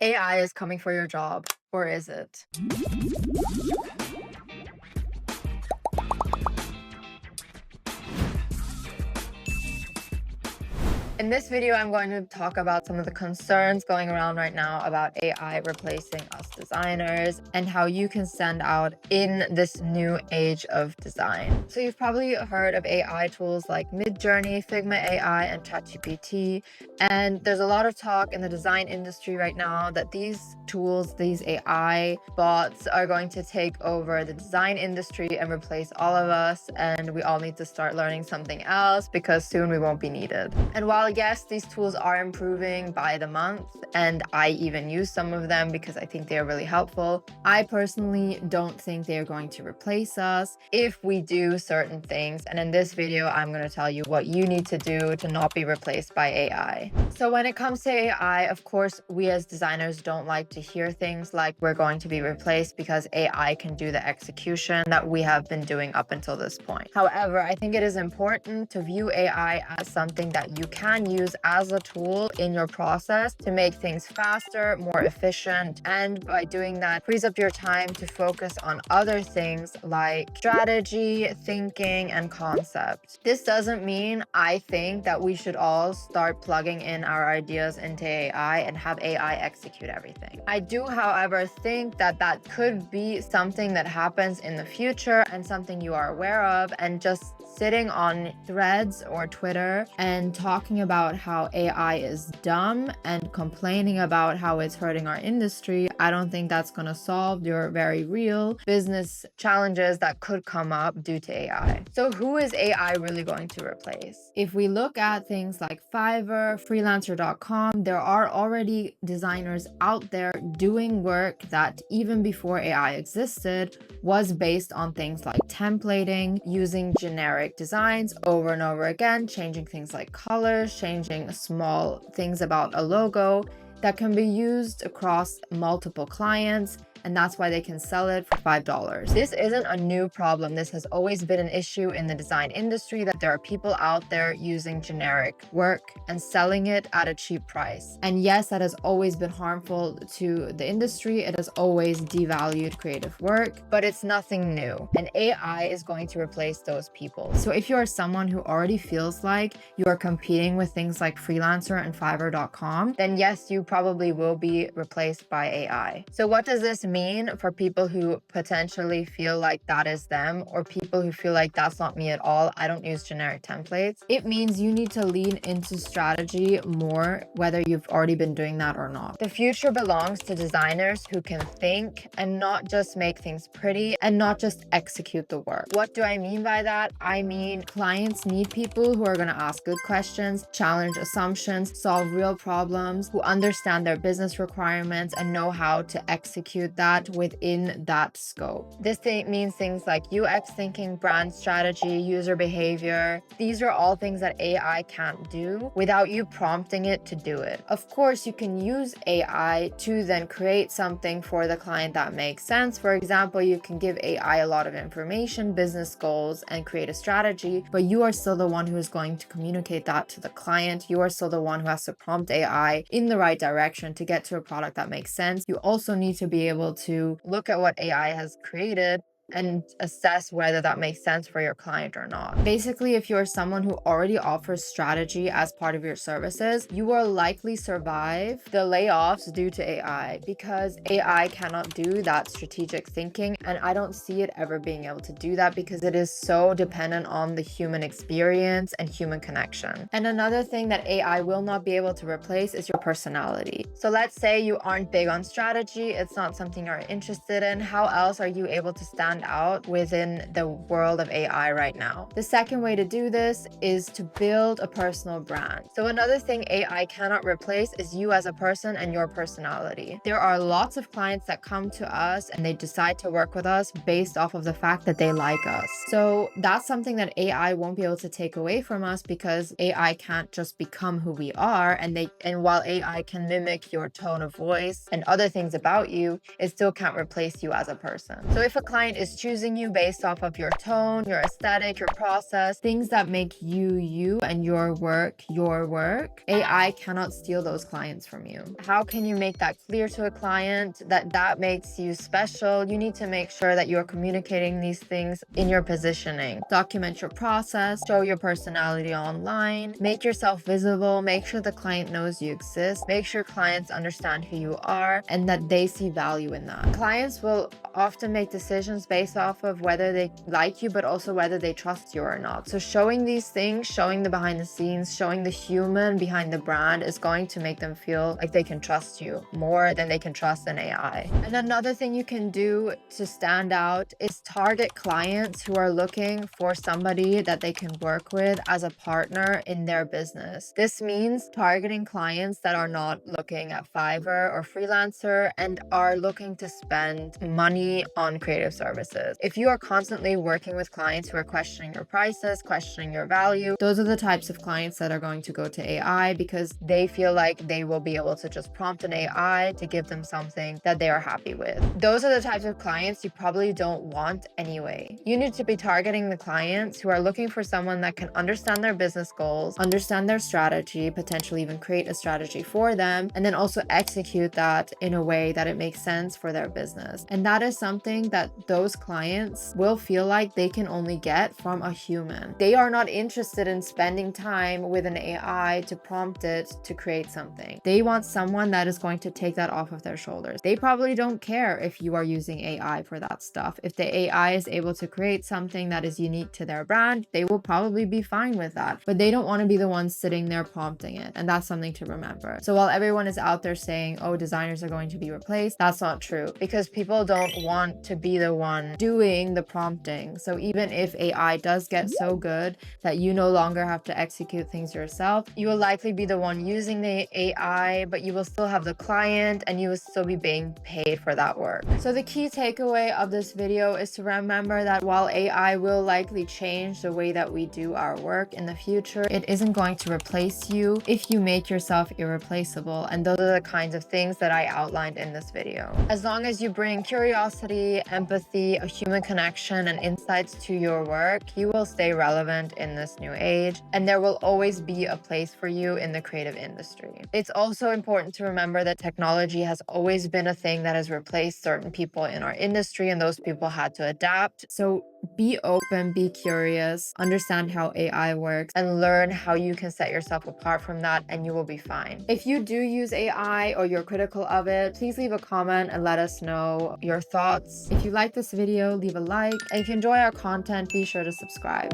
AI is coming for your job, or is it? In this video, I'm going to talk about some of the concerns going around right now about AI replacing us designers and how you can stand out in this new age of design. So you've probably heard of AI tools like Midjourney, Figma AI, and ChatGPT. And there's a lot of talk in the design industry right now that these tools, these AI bots, are going to take over the design industry and replace all of us. And we all need to start learning something else because soon we won't be needed. And while yes, these tools are improving by the month, and I even use some of them because I think they are really helpful, I personally don't think they are going to replace us if we do certain things. And in this video, I'm going to tell you what you need to do to not be replaced by AI. So when it comes to AI, of course, we as designers don't like to hear things like we're going to be replaced because AI can do the execution that we have been doing up until this point. However, I think it is important to view AI as something that you can use as a tool in your process to make things faster, more efficient, and by doing that, frees up your time to focus on other things like strategy, thinking, and concept. This doesn't mean I think that we should all start plugging in our ideas into AI and have AI execute everything. I do, however, think that that could be something that happens in the future and something you are aware of, and just sitting on threads or Twitter and talking about how AI is dumb and complaining about how it's hurting our industry, I don't think that's going to solve your very real business challenges that could come up due to AI. So who is AI really going to replace? If we look at things like Fiverr, freelancer.com, there are already designers out there doing work that even before AI existed was based on things like templating, using generic designs over and over again, changing things like colors, changing small things about a logo that can be used across multiple clients. And that's why they can sell it for $5. This isn't a new problem. This has always been an issue in the design industry, that there are people out there using generic work and selling it at a cheap price. And yes, that has always been harmful to the industry. It has always devalued creative work, but it's nothing new. And AI is going to replace those people. So if you are someone who already feels like you are competing with things like Freelancer and Fiverr.com, then yes, you probably will be replaced by AI. So what does this mean for people who potentially feel like that is them, or people who feel like that's not me at all, I don't use generic templates? It means you need to lean into strategy more, whether you've already been doing that or not. The future belongs to designers who can think and not just make things pretty and not just execute the work. What do I mean by that? I mean, clients need people who are going to ask good questions, challenge assumptions, solve real problems, who understand their business requirements and know how to execute that within that scope. This means things like UX thinking, brand strategy, user behavior. These are all things that AI can't do without you prompting it to do it. Of course, you can use AI to then create something for the client that makes sense. For example, you can give AI a lot of information, business goals, and create a strategy, but you are still the one who is going to communicate that to the client. You are still the one who has to prompt AI in the right direction to get to a product that makes sense. You also need to be able to look at what AI has created and assess whether that makes sense for your client or not. Basically, if you're someone who already offers strategy as part of your services, you will likely survive the layoffs due to AI, because AI cannot do that strategic thinking, and I don't see it ever being able to do that because it is so dependent on the human experience and human connection. And another thing that AI will not be able to replace is your personality. So let's say you aren't big on strategy, it's not something you're interested in. How else are you able to stand out within the world of AI right now? The second way to do this is to build a personal brand. So another thing AI cannot replace is you as a person and your personality. There are lots of clients that come to us and they decide to work with us based off of the fact that they like us. So that's something that AI won't be able to take away from us, because AI can't just become who we are, and while AI can mimic your tone of voice and other things about you, it still can't replace you as a person. So if a client is is choosing you based off of your tone, your aesthetic, your process, things that make you you and your work your work. AI cannot steal those clients from you. How can you make that clear to a client that makes you special? You need to make sure that you're communicating these things in your positioning. Document your process, show your personality online, make yourself visible, make sure the client knows you exist, make sure clients understand who you are and that they see value in that. Clients will often make decisions based off of whether they like you, but also whether they trust you or not. So showing these things, showing the behind the scenes, showing the human behind the brand is going to make them feel like they can trust you more than they can trust an AI. And another thing you can do to stand out is target clients who are looking for somebody that they can work with as a partner in their business. This means targeting clients that are not looking at Fiverr or Freelancer and are looking to spend money on creative services. If you are constantly working with clients who are questioning your prices, questioning your value, those are the types of clients that are going to go to AI because they feel like they will be able to just prompt an AI to give them something that they are happy with. Those are the types of clients you probably don't want anyway. You need to be targeting the clients who are looking for someone that can understand their business goals, understand their strategy, potentially even create a strategy for them, and then also execute that in a way that it makes sense for their business. And that is something that those clients will feel like they can only get from a human. They are not interested in spending time with an AI to prompt it to create something. They want someone that is going to take that off of their shoulders. They probably don't care if you are using AI for that stuff. If the AI is able to create something that is unique to their brand, they will probably be fine with that. But they don't want to be the ones sitting there prompting it. And that's something to remember. So while everyone is out there saying, oh, designers are going to be replaced, that's not true because people don't want to be the one doing the prompting. So even if AI does get so good that you no longer have to execute things yourself, you will likely be the one using the AI, but you will still have the client and you will still be being paid for that work. So the key takeaway of this video is to remember that while AI will likely change the way that we do our work in the future, it isn't going to replace you if you make yourself irreplaceable. And those are the kinds of things that I outlined in this video. As long as you bring curiosity, empathy, a human connection, and insights to your work, you will stay relevant in this new age, and there will always be a place for you in the creative industry. It's also important to remember that technology has always been a thing that has replaced certain people in our industry, and those people had to adapt. So be open, be curious, understand how AI works, and learn how you can set yourself apart from that, and you will be fine. If you do use AI or you're critical of it, please leave a comment and let us know your thoughts. If you like this video, leave a like, and if you enjoy our content, be sure to subscribe.